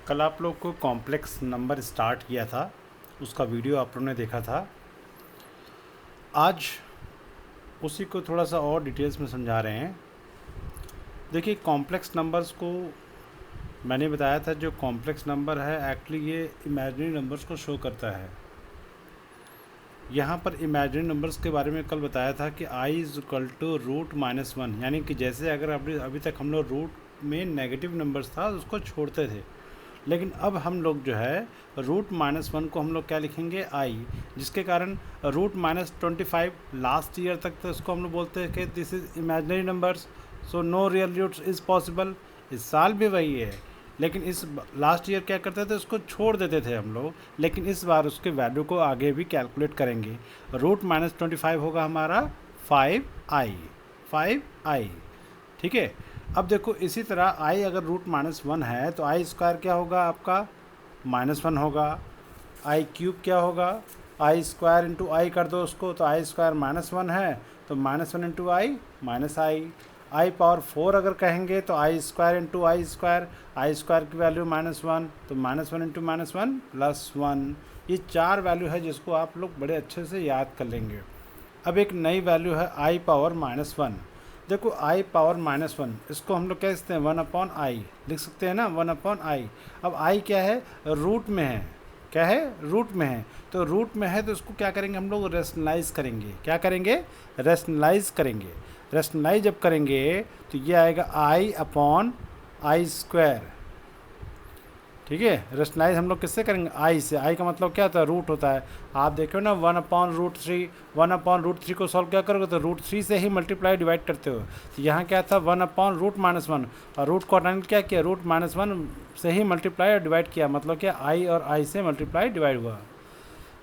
कल आप लोग को कॉम्प्लेक्स नंबर स्टार्ट किया था, उसका वीडियो आप लोगों ने देखा था। आज उसी को थोड़ा सा और डिटेल्स में समझा रहे हैं। देखिए, कॉम्प्लेक्स नंबर्स को मैंने बताया था, जो कॉम्प्लेक्स नंबर है एक्चुअली ये इमेजिनरी नंबर्स को शो करता है। यहाँ पर इमेजिनरी नंबर्स के बारे में कल बताया था कि i इज़ इक्वल टू √-1, यानी कि जैसे अगर अभी तक हम लोग रूट में नेगेटिव नंबर्स था उसको छोड़ते थे, लेकिन अब हम लोग जो है √-1 को हम लोग क्या लिखेंगे, i, जिसके कारण √-25 लास्ट ईयर तक तो इसको हम लोग बोलते हैं कि this is imaginary numbers, so no real roots is possible. इस साल भी वही है, लेकिन इस लास्ट ईयर क्या करते थे, उसको छोड़ देते थे हम लोग, लेकिन इस बार उसके वैल्यू को आगे भी कैलकुलेट करेंगे। √-25 होगा हमारा 5i। ठीक है। अब देखो, इसी तरह i अगर √-1 है तो i स्क्वायर क्या होगा आपका, -1 होगा। i क्यूब क्या होगा, i स्क्वायर इंटू आई कर दो उसको, तो i स्क्वायर -1 है तो -1 into I -i। i power 4 अगर कहेंगे तो i square into I square, I square की वैल्यू -1 तो -1 इंटू -1 +1। ये 4 वैल्यू है जिसको आप लोग बड़े अच्छे से याद कर लेंगे। अब एक नई वैल्यू है i पावर -1। देखो, i पावर -1 इसको हम लोग कह सकते हैं 1/i, लिख सकते हैं ना, 1/i। अब i क्या है, रूट में है। क्या है, रूट में है। तो रूट में है तो इसको क्या करेंगे हम लोग, रेशनलाइज करेंगे। क्या करेंगे, रेशनलाइज करेंगे। रेशनलाइज जब करेंगे तो ये आएगा i/i स्क्वायर। ठीक है। रेशनलाइज हम लोग किससे करेंगे, i से। i का मतलब क्या होता है, रूट होता है। आप देखो ना, 1/√3, 1/√3 को सॉल्व क्या करोगे तो √3 से ही मल्टीप्लाई डिवाइड करते हो। तो यहाँ क्या था, 1/√-1, और रूट को हटाने क्या किया, √-1 से ही मल्टीप्लाई और डिवाइड किया, मतलब क्या, i और i से मल्टीप्लाई डिवाइड हुआ।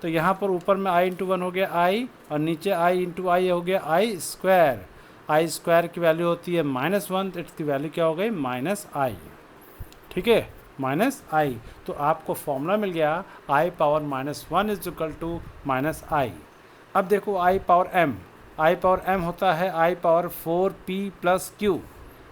तो यहाँ पर ऊपर में i इंटू 1 हो गया i, और नीचे i इंटू आई हो गया i स्क्वायर। i स्क्वायर की वैल्यू होती है -1, तो इसकी वैल्यू क्या हो गई, -i। ठीक है, -i। तो आपको फॉर्मूला मिल गया i power -1 is equal to -i। अब देखो, i पावर m होता है i पावर 4p + q।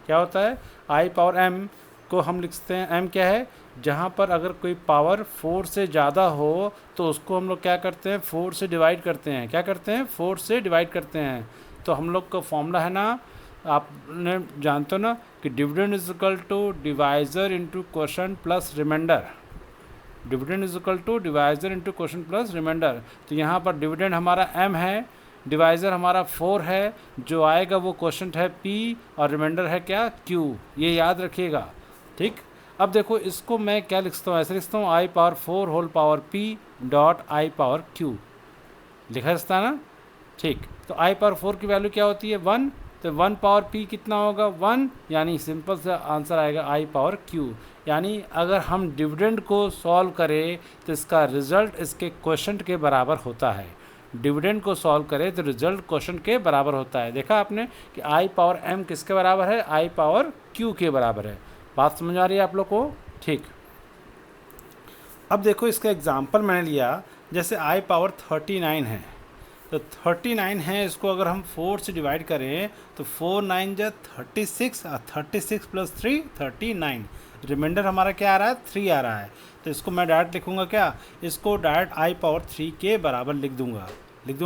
क्या होता है, i पावर m को हम लिख सकते हैं, m क्या है, जहाँ पर अगर कोई पावर 4 से ज़्यादा हो तो उसको हम लोग क्या करते हैं, 4 से डिवाइड करते हैं। क्या करते हैं, 4 से डिवाइड करते हैं। तो हम लोग का फॉर्मूला है ना, आपने जानते हो ना कि dividend is equal to divisor into quotient plus remainder. Dividend is equal to divisor into quotient plus remainder. तो यहाँ पर डिविडेंड हमारा m है, डिवाइज़र हमारा 4 है, जो आएगा वो क्वोशंट है p, और रिमाइंडर है क्या, q। ये याद रखिएगा। ठीक। अब देखो, इसको मैं क्या लिखता हूँ, ऐसे लिखता हूँ, i power 4 whole power p dot i power q। लिखा सकता है ना। ठीक। तो i पावर 4 की वैल्यू क्या होती है, 1, तो 1 पावर p कितना होगा, 1, यानी सिंपल सा आंसर आएगा i पावर q। यानी अगर हम डिविडेंड को सॉल्व करें तो इसका रिजल्ट इसके क्वोशंट के बराबर होता है। डिविडेंड को सॉल्व करें तो रिजल्ट क्वोशंट के बराबर होता है। देखा आपने कि i पावर m किसके बराबर है, i पावर q के बराबर है। बात समझ आ रही है आप लोग को। ठीक। अब देखो, इसका एग्जाम्पल मैंने लिया, जैसे i पावर 39 है, तो 39 है, इसको अगर हम 4 से डिवाइड करें तो 4 9 जा 36, 36 + 3 39। रिमाइंडर हमारा क्या आ रहा है, 3 आ रहा है। तो इसको मैं डायरेक्ट लिखूंगा क्या, इसको डायरेक्ट i पावर 3 के बराबर लिख दूंगा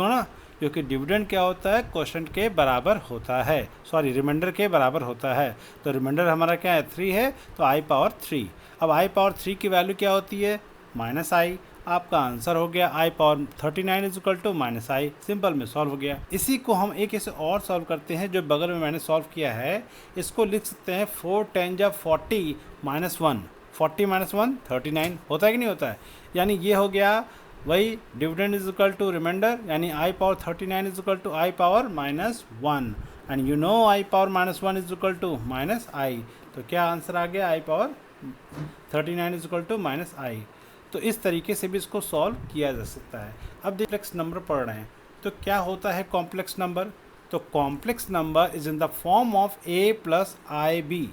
ना, क्योंकि डिविडेंड क्या होता है, क्वोशंट के बराबर होता है, सॉरी रिमाइंडर के बराबर होता है। तो रिमाइंडर हमारा क्या है, 3 है, तो i पावर 3। अब i पावर 3 की वैल्यू क्या होती है, -i। आपका आंसर हो गया i power 39 is equal to -i। Simple में सॉल्व हो गया। इसी को हम एक ऐसे और सॉल्व करते हैं, जो बगल में मैंने सॉल्व किया है। इसको लिख सकते हैं 4 10 जा 40 -1, 40 -1 39 होता है कि नहीं होता है। यानी ये हो गया वही, dividend is equal to remainder, यानी i power 39 is equal to i power -1, and you know i power -1 is equal to -i। तो क्या आंसर आ गया, i power 39 is equal to -i। तो इस तरीके से भी इसको सॉल्व किया जा सकता है। अब कॉम्प्लेक्स नंबर पढ़ रहे हैं तो क्या होता है कॉम्प्लेक्स नंबर, तो complex number is in the form of a + ib।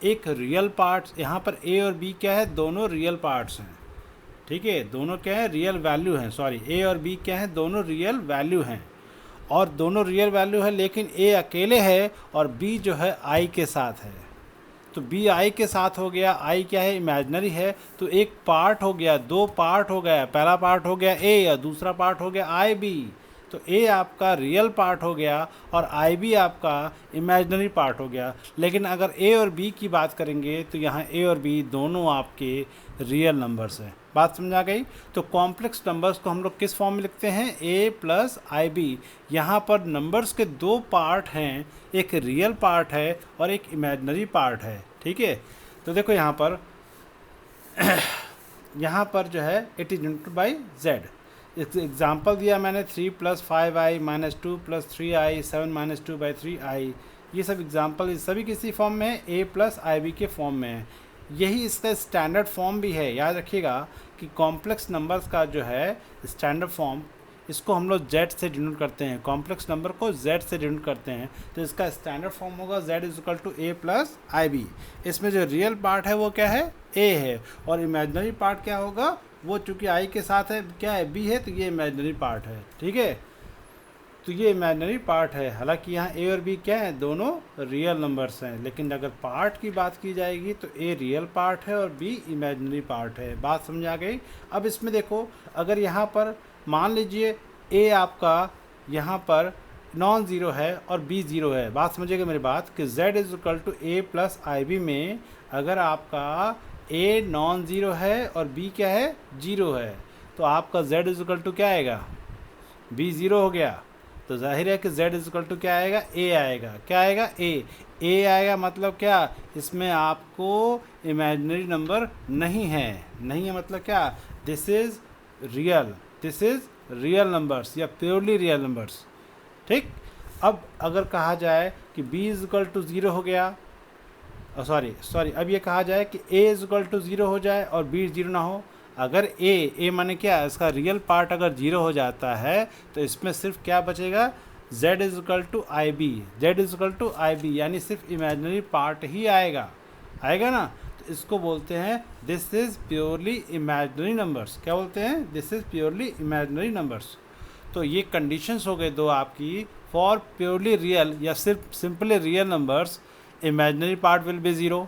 एक रियल पार्ट्स, यहाँ पर a और b क्या है, दोनों रियल पार्ट्स हैं। ठीक है, दोनों क्या है, रियल वैल्यू हैं, सॉरी a और b क्या है, दोनों रियल वैल्यू हैं, और दोनों रियल वैल्यू है, लेकिन a अकेले है और b जो है i के साथ है। तो बी आई के साथ हो गया, आई क्या है, इमेजनरी है, तो एक पार्ट हो गया, दो पार्ट हो गया, पहला पार्ट हो गया ए और दूसरा पार्ट हो गया आई बी। तो ए आपका रियल पार्ट हो गया और आई बी आपका इमेजनरी पार्ट हो गया। लेकिन अगर ए और बी की बात करेंगे तो यहाँ ए और बी दोनों आपके रियल नंबर्स हैं। बात समझ आ गई? तो कॉम्प्लेक्स नंबर्स को हम लोग किस फॉर्म में लिखते हैं, ए प्लस आई बी। यहाँ पर नंबर्स के दो पार्ट हैं, एक रियल पार्ट है और एक इमेजनरी पार्ट है। ठीक है, तो देखो यहाँ पर यहाँ पर जो है it is denoted by Z. Example दिया मैंने 3 + 5i - 2 + 3i 7 - 2/3i। ये सब एग्जाम्पल सभी किसी फॉर्म में है, ए प्लस आई बी के फॉर्म में है। यही इसका स्टैंडर्ड फॉर्म भी है। याद रखिएगा कि कॉम्प्लेक्स नंबर्स का जो है स्टैंडर्ड फॉर्म, इसको हम लोग जेड से डिनोट करते हैं, कॉम्प्लेक्स नंबर को जेड से डिनोट करते हैं। तो इसका स्टैंडर्ड फॉर्म होगा z = a + ib। इसमें जो रियल पार्ट है वो क्या है, a है, और इमेजनरी पार्ट क्या होगा, वो चूँकि i के साथ है, क्या है, b है, तो ये इमेजनरी पार्ट है। ठीक है, तो ये इमेजनरी पार्ट है। हालांकि यहाँ a और b क्या है, दोनों रियल नंबर्स हैं, लेकिन अगर पार्ट की बात की जाएगी तो a रियल पार्ट है और b इमेजनरी पार्ट है। बात समझ आ गई? अब इसमें देखो, अगर यहाँ पर मान लीजिए a आपका यहाँ पर नॉन ज़ीरो है और b ज़ीरो है। बात समझिएगा मेरी बात कि z = a + ib में अगर आपका a नॉन ज़ीरो है और b क्या है, ज़ीरो है, तो आपका z = क्या आएगा, b ज़ीरो हो गया। तो जाहिर है कि z = क्या आएगा, a आएगा। क्या आएगा, a आएगा। मतलब क्या, इसमें आपको इमेजिनरी नंबर नहीं है। नहीं है मतलब क्या, दिस इज़ रियल नंबर्स या प्योरली रियल नंबर्स। ठीक, अब अगर कहा जाए कि b = 0 हो गया, सॉरी अब ये कहा जाए कि a = 0 हो जाए और b 0 ना हो। अगर a माने क्या, इसका रियल पार्ट अगर 0 हो जाता है तो इसमें सिर्फ क्या बचेगा, z = ib, यानी सिर्फ इमेजिनरी पार्ट ही आएगा ना। तो इसको बोलते हैं this is purely imaginary numbers. क्या बोलते हैं, this is purely imaginary numbers. तो ये कंडीशंस हो गए दो आपकी। फॉर प्योरली रियल या सिर्फ simply real numbers, imaginary part will be 0,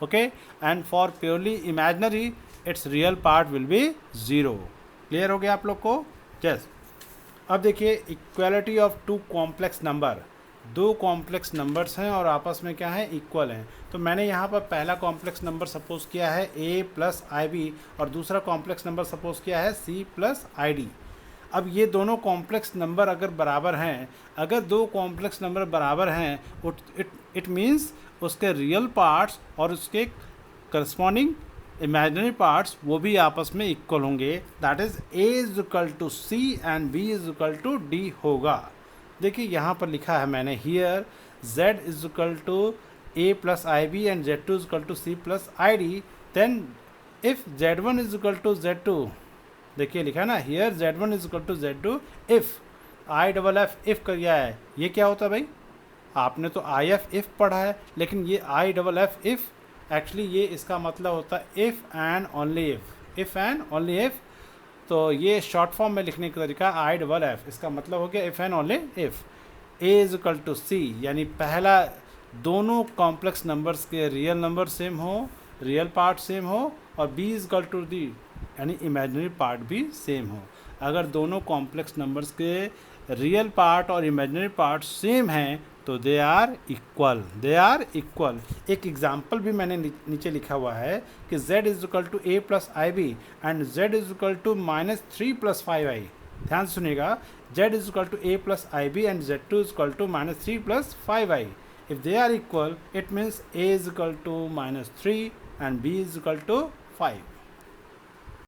okay, and for purely imaginary its real part will be 0। Clear हो गया आप लोग को? यस। अब देखिए, equality of two complex number. दो कॉम्प्लेक्स नंबर्स हैं और आपस में क्या है, इक्वल हैं। तो मैंने यहाँ पर पहला कॉम्प्लेक्स नंबर सपोज किया है a + ib और दूसरा कॉम्प्लेक्स नंबर सपोज किया है c + id। अब ये दोनों कॉम्प्लेक्स नंबर अगर बराबर हैं, अगर दो कॉम्प्लेक्स नंबर बराबर हैं, इट मीन्स उसके रियल पार्ट्स और उसके करस्पॉन्डिंग इमेजिनरी पार्ट्स वो भी आपस में इक्वल होंगे। That is a = c and b = d होगा। देखिए यहाँ पर लिखा है मैंने, here z = a + ib and z2 = c + id, then if z1 = z2, देखिए लिखा है ना, here z1 = z2 if if कर गया है। ये क्या होता है भाई, आपने तो if पढ़ा है, लेकिन ये इफ़ एक्चुअली ये इसका मतलब होता है इफ़ एंड ओनली इफ़। तो ये शॉर्ट फॉर्म में लिखने का तरीका IFF, इसका मतलब हो गया if and only if. a = c, यानी पहला दोनों कॉम्प्लेक्स नंबर्स के रियल नंबर सेम हो, रियल पार्ट सेम हो, और b = d, यानी इमेजिनरी पार्ट भी सेम हो। अगर दोनों कॉम्प्लेक्स नंबर्स के रियल पार्ट और इमेजिनरी पार्ट सेम हैं तो दे आर इक्वल। एक एग्जाम्पल भी मैंने नीचे लिखा हुआ है कि z = a + ib and z = -3 + 5i। ध्यान से सुनिएगा, z = a + ib and z2 = -3 + 5i। If they are equal, it means a = -3 and b = 5।